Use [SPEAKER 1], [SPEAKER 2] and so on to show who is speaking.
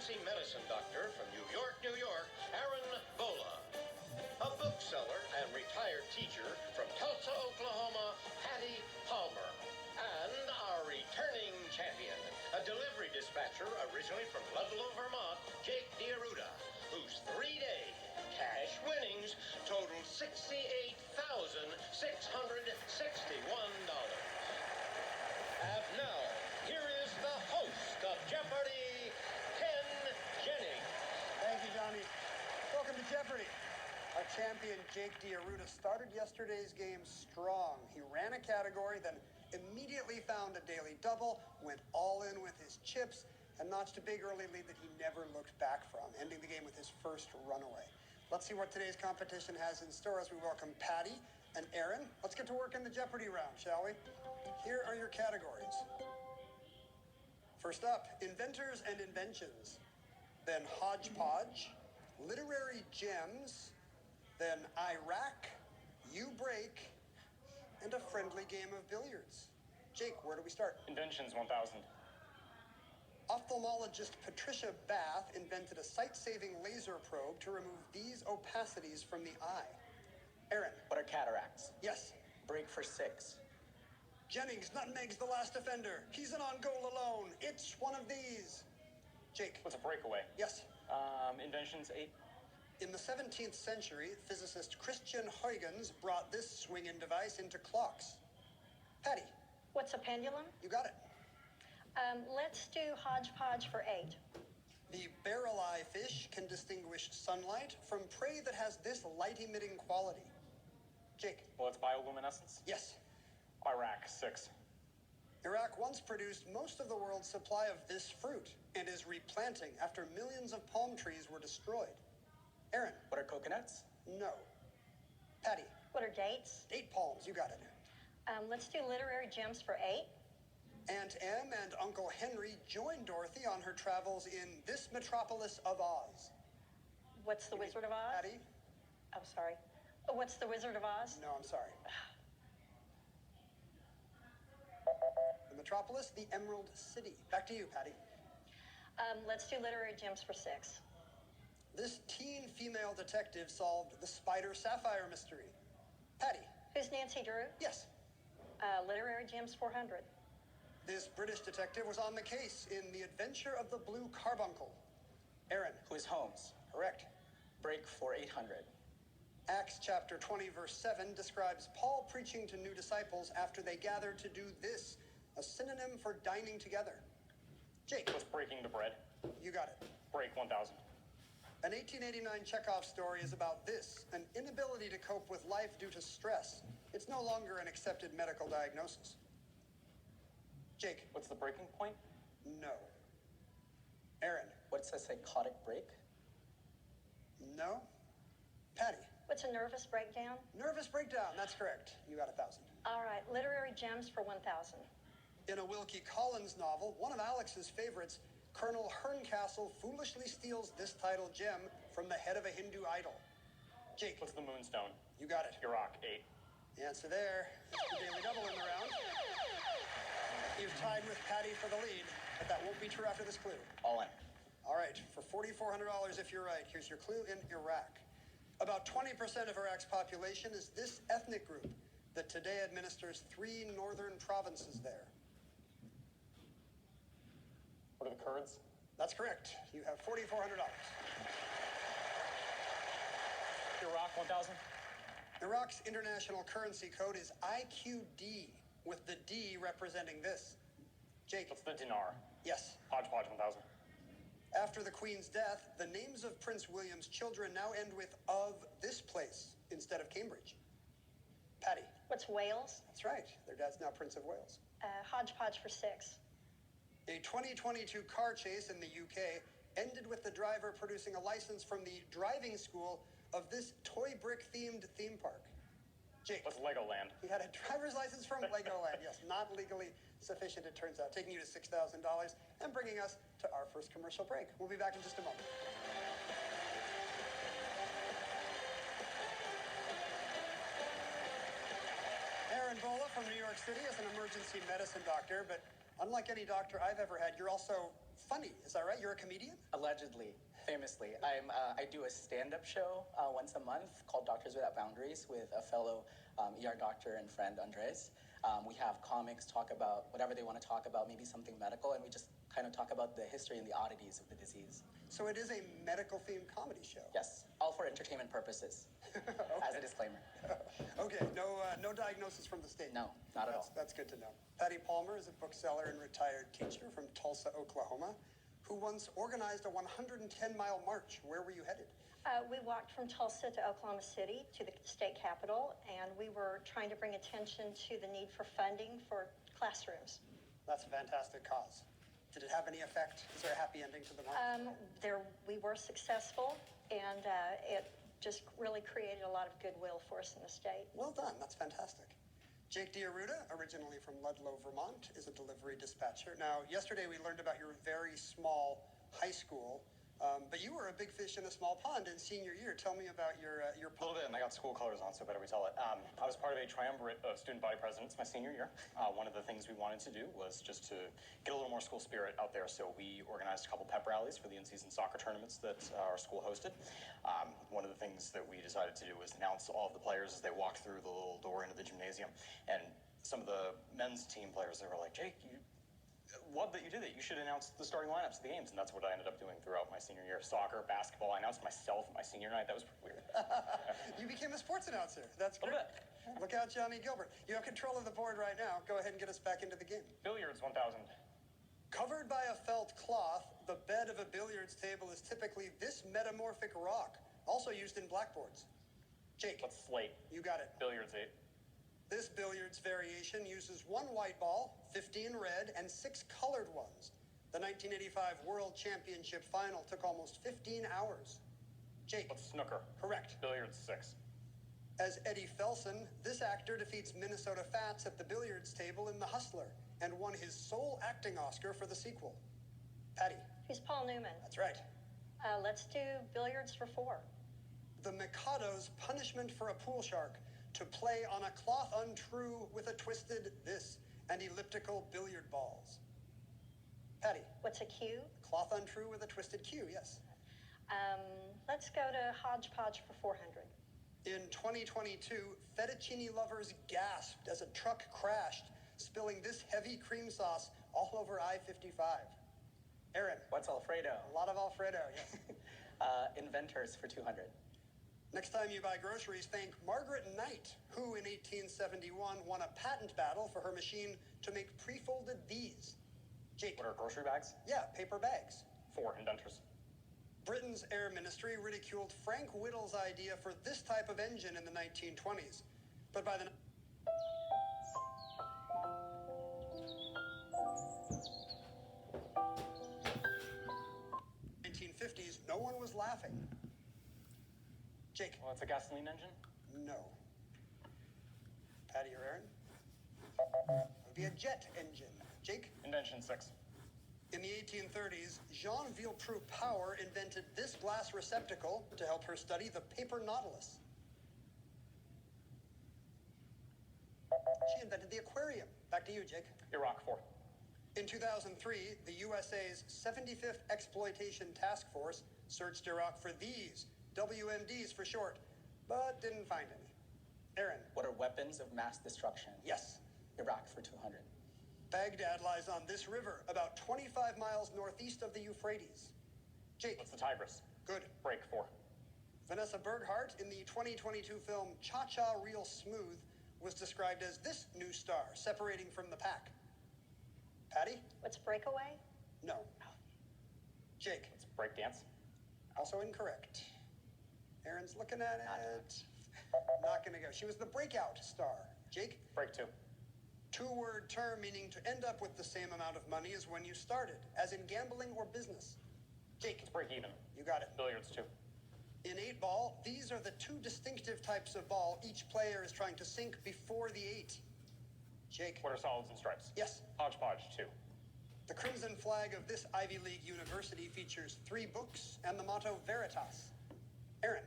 [SPEAKER 1] emergency medicine doctor from New York, Aaron Bola. A bookseller and retired teacher from Tulsa, Oklahoma, Patty Palmer. And our returning champion, a delivery dispatcher originally from Ludlow, Vermont, Jake DiAruda, whose 3-day cash winnings total $68,661. And now, here is the host of Jeopardy, Ken Jennings.
[SPEAKER 2] Thank you, Johnny. Welcome to Jeopardy. Our champion, Jake DiAruda, started yesterday's game strong. He ran a category, then immediately found a daily double, went all in with his chips, and notched a big early lead that he never looked back from, ending the game with his first runaway. Let's see what today's competition has in store as we welcome Patty and Aaron. Let's get to work in the Jeopardy round, shall we? Here are your categories. First up, inventors and inventions. Then hodgepodge, literary gems, then Iraq, you break, and a friendly game of billiards. Jake, where do we start?
[SPEAKER 3] Inventions 1000.
[SPEAKER 2] Ophthalmologist Patricia Bath invented a sight-saving laser probe to remove these opacities from the eye. Aaron.
[SPEAKER 4] What are cataracts?
[SPEAKER 2] Yes.
[SPEAKER 4] Break for 6.
[SPEAKER 2] Jennings nutmegs the last offender. He's an on goal alone. It's one of these. Jake.
[SPEAKER 3] What's a breakaway?
[SPEAKER 2] Yes.
[SPEAKER 3] Inventions 8.
[SPEAKER 2] In the 17th century, physicist Christian Huygens brought this swinging device into clocks. Patty.
[SPEAKER 5] What's a pendulum?
[SPEAKER 2] You got it.
[SPEAKER 5] Let's do hodgepodge for 8.
[SPEAKER 2] The barrel eye fish can distinguish sunlight from prey that has this light-emitting quality. Jake.
[SPEAKER 3] Well, it's bioluminescence.
[SPEAKER 2] Yes.
[SPEAKER 3] Iraq 6.
[SPEAKER 2] Iraq once produced most of the world's supply of this fruit and is replanting after millions of palm trees were destroyed. Aaron.
[SPEAKER 4] What are coconuts?
[SPEAKER 2] No. Patty.
[SPEAKER 5] What are dates?
[SPEAKER 2] Date palms, you got it.
[SPEAKER 5] Let's do literary gems for 8.
[SPEAKER 2] Aunt Em and Uncle Henry joined Dorothy on her travels in this metropolis of Oz.
[SPEAKER 5] What's the Wizard of Oz?
[SPEAKER 2] Patty?
[SPEAKER 5] Oh, sorry. What's the Wizard of Oz?
[SPEAKER 2] No, I'm sorry. The metropolis, the Emerald City. Back to you, Patty.
[SPEAKER 5] Let's do literary gems for 6.
[SPEAKER 2] This teen female detective solved the Spider Sapphire mystery. Patty.
[SPEAKER 5] Who's Nancy Drew?
[SPEAKER 2] Yes.
[SPEAKER 5] Literary gems 400.
[SPEAKER 2] This British detective was on the case in The Adventure of the Blue Carbuncle. Aaron.
[SPEAKER 4] Who is Holmes?
[SPEAKER 2] Correct.
[SPEAKER 4] Break for 800.
[SPEAKER 2] Acts chapter 20, verse 7 describes Paul preaching to new disciples after they gathered to do this, a synonym for dining together. Jake.
[SPEAKER 3] What's breaking the bread?
[SPEAKER 2] You got it.
[SPEAKER 3] Break 1000.
[SPEAKER 2] An 1889 Chekhov story is about this, an inability to cope with life due to stress. It's no longer an accepted medical diagnosis. Jake.
[SPEAKER 3] What's the breaking point?
[SPEAKER 2] No. Aaron.
[SPEAKER 4] What's a psychotic break?
[SPEAKER 2] No. Patty.
[SPEAKER 5] What's a nervous breakdown?
[SPEAKER 2] Nervous breakdown, that's correct. You got 1,000.
[SPEAKER 5] All right, literary gems for 1,000.
[SPEAKER 2] In a Wilkie Collins novel, one of Alex's favorites, Colonel Herncastle foolishly steals this title gem from the head of a Hindu idol. Jake.
[SPEAKER 3] What's the moonstone?
[SPEAKER 2] You got it.
[SPEAKER 3] Iraq 8.
[SPEAKER 2] The answer there is the daily double in the round. You've tied with Patty for the lead, but that won't be true after this clue.
[SPEAKER 4] All in.
[SPEAKER 2] All right, for $4,400 if you're right, here's your clue in Iraq. About 20% of Iraq's population is this ethnic group that today administers 3 northern provinces there.
[SPEAKER 3] What are the Kurds?
[SPEAKER 2] That's correct. You have $4,400.
[SPEAKER 3] Iraq 1000.
[SPEAKER 2] Iraq's international currency code is IQD, with the D representing this. Jake.
[SPEAKER 3] What's the dinar?
[SPEAKER 2] Yes.
[SPEAKER 3] Hodgepodge 1000.
[SPEAKER 2] After the Queen's death, the names of Prince William's children now end with "of this place" instead of Cambridge. Patty.
[SPEAKER 5] What's Wales?
[SPEAKER 2] That's right. Their dad's now Prince of Wales.
[SPEAKER 5] Hodgepodge for 6.
[SPEAKER 2] A 2022 car chase in the UK ended with the driver producing a license from the driving school of this toy brick-themed theme park. Jake.
[SPEAKER 3] What's Legoland?
[SPEAKER 2] He had a driver's license from Legoland. Yes, not legally sufficient, it turns out, taking you to $6,000 and bringing us to our first commercial break. We'll be back in just a moment. Aaron Bola from New York City is an emergency medicine doctor, but unlike any doctor I've ever had, you're also funny. Is that right? You're a comedian?
[SPEAKER 4] Allegedly, famously. I do a stand-up show once a month called Doctors Without Boundaries with a fellow ER doctor and friend, Andres. We have comics talk about whatever they want to talk about, maybe something medical, and we just kind of talk about the history and the oddities of the disease.
[SPEAKER 2] So it is a medical-themed comedy show.
[SPEAKER 4] Yes, all for entertainment purposes, as a disclaimer.
[SPEAKER 2] Okay, no diagnosis from the state.
[SPEAKER 4] No, not at all.
[SPEAKER 2] That's good to know. Patty Palmer is a bookseller and retired teacher from Tulsa, Oklahoma, who once organized a 110-mile march. Where were you headed?
[SPEAKER 5] We walked from Tulsa to Oklahoma City to the state capitol, and we were trying to bring attention to the need for funding for classrooms.
[SPEAKER 2] That's a fantastic cause. Did it have any effect? Is there a happy ending to the march?
[SPEAKER 5] We were successful, and it just really created a lot of goodwill for us in the state.
[SPEAKER 2] Well done. That's fantastic. Jake D'Arruda, originally from Ludlow, Vermont, is a delivery dispatcher. Now, yesterday we learned about your very small high school, but you were a big fish in a small pond in senior year. Tell me about your
[SPEAKER 3] A little bit, and I got school colors on, so better we tell it. I was part of a triumvirate of student body presidents my senior year. One of the things we wanted to do was just to get a little more school spirit out there, so we organized a couple pep rallies for the in-season soccer tournaments that our school hosted. One of the things that we decided to do was announce all of the players as they walked through the little door into the gymnasium, and some of the men's team players, they were like, Jake, love that you did it. You should announce the starting lineups of the games, and that's what I ended up doing throughout my senior year. Soccer, basketball. I announced myself at my senior night. That was pretty weird.
[SPEAKER 2] You became a sports announcer. That's
[SPEAKER 3] A
[SPEAKER 2] great.
[SPEAKER 3] little bit.
[SPEAKER 2] Look out, Johnny Gilbert. You have control of the board right now. Go ahead and get us back into the game.
[SPEAKER 3] Billiards, 1,000.
[SPEAKER 2] Covered by a felt cloth, the bed of a billiards table is typically this metamorphic rock, also used in blackboards. Jake,
[SPEAKER 3] Let's slate.
[SPEAKER 2] you got it.
[SPEAKER 3] Billiards, 8.
[SPEAKER 2] This billiards variation uses 1 white ball, 15 red, and 6 colored ones. The 1985 World Championship final took almost 15 hours. Jake,
[SPEAKER 3] Let's snooker.
[SPEAKER 2] correct.
[SPEAKER 3] Billiards, 6.
[SPEAKER 2] As Eddie Felson, this actor defeats Minnesota Fats at the billiards table in The Hustler and won his sole acting Oscar for the sequel. Patty,
[SPEAKER 5] Who's Paul Newman?
[SPEAKER 2] that's right.
[SPEAKER 5] Let's do billiards for 4.
[SPEAKER 2] The Mikado's punishment for a pool shark to play on a cloth untrue with a twisted this and elliptical billiard balls. Patty,
[SPEAKER 5] What's a cue?
[SPEAKER 2] cloth untrue with a twisted cue, yes.
[SPEAKER 5] Let's go to hodgepodge for 400.
[SPEAKER 2] In 2022, fettuccine lovers gasped as a truck crashed, spilling this heavy cream sauce all over I-55. Aaron,
[SPEAKER 4] What's Alfredo?
[SPEAKER 2] a lot of Alfredo, yes.
[SPEAKER 4] Inventors for 200.
[SPEAKER 2] Next time you buy groceries, thank Margaret Knight, who in 1871 won a patent battle for her machine to make pre-folded these. Jake,
[SPEAKER 3] What are grocery bags?
[SPEAKER 2] yeah, paper bags.
[SPEAKER 3] 4. Inventors.
[SPEAKER 2] Britain's Air Ministry ridiculed Frank Whittle's idea for this type of engine in the 1920s. But by the 1950s, no one was laughing. Jake,
[SPEAKER 3] Well, it's a gasoline engine.
[SPEAKER 2] no. Patty or Aaron? It would be a jet engine. Jake?
[SPEAKER 3] Invention, 6.
[SPEAKER 2] In the 1830s, Jean Villepreux Power invented this glass receptacle to help her study the paper nautilus. She invented the aquarium. Back to you, Jake.
[SPEAKER 3] Iraq, 4.
[SPEAKER 2] In 2003, the USA's 75th Exploitation Task Force searched Iraq for these, WMDs for short, but didn't find any. Aaron,
[SPEAKER 4] What are weapons of mass destruction?
[SPEAKER 2] yes.
[SPEAKER 4] Iraq for 200.
[SPEAKER 2] Baghdad lies on this river, about 25 miles northeast of the Euphrates. Jake,
[SPEAKER 3] What's the Tigris?
[SPEAKER 2] good.
[SPEAKER 3] Break, 4.
[SPEAKER 2] Vanessa Berghardt in the 2022 film Cha-Cha Real Smooth was described as this new star, separating from the pack. Patty?
[SPEAKER 5] What's breakaway?
[SPEAKER 2] No. Jake?
[SPEAKER 3] It's break dance.
[SPEAKER 2] Also incorrect. Aaron's looking at it. Not gonna go. She was the breakout star. Jake?
[SPEAKER 3] Break, 2.
[SPEAKER 2] 2-word term meaning to end up with the same amount of money as when you started, as in gambling or business. Jake?
[SPEAKER 3] It's break even.
[SPEAKER 2] You got it.
[SPEAKER 3] Billiards, 2.
[SPEAKER 2] In 8-ball, these are the 2 distinctive types of ball each player is trying to sink before the 8. Jake?
[SPEAKER 3] What are solids and stripes?
[SPEAKER 2] Yes.
[SPEAKER 3] Hodgepodge, 2.
[SPEAKER 2] The crimson flag of this Ivy League university features 3 books and the motto Veritas. Aaron?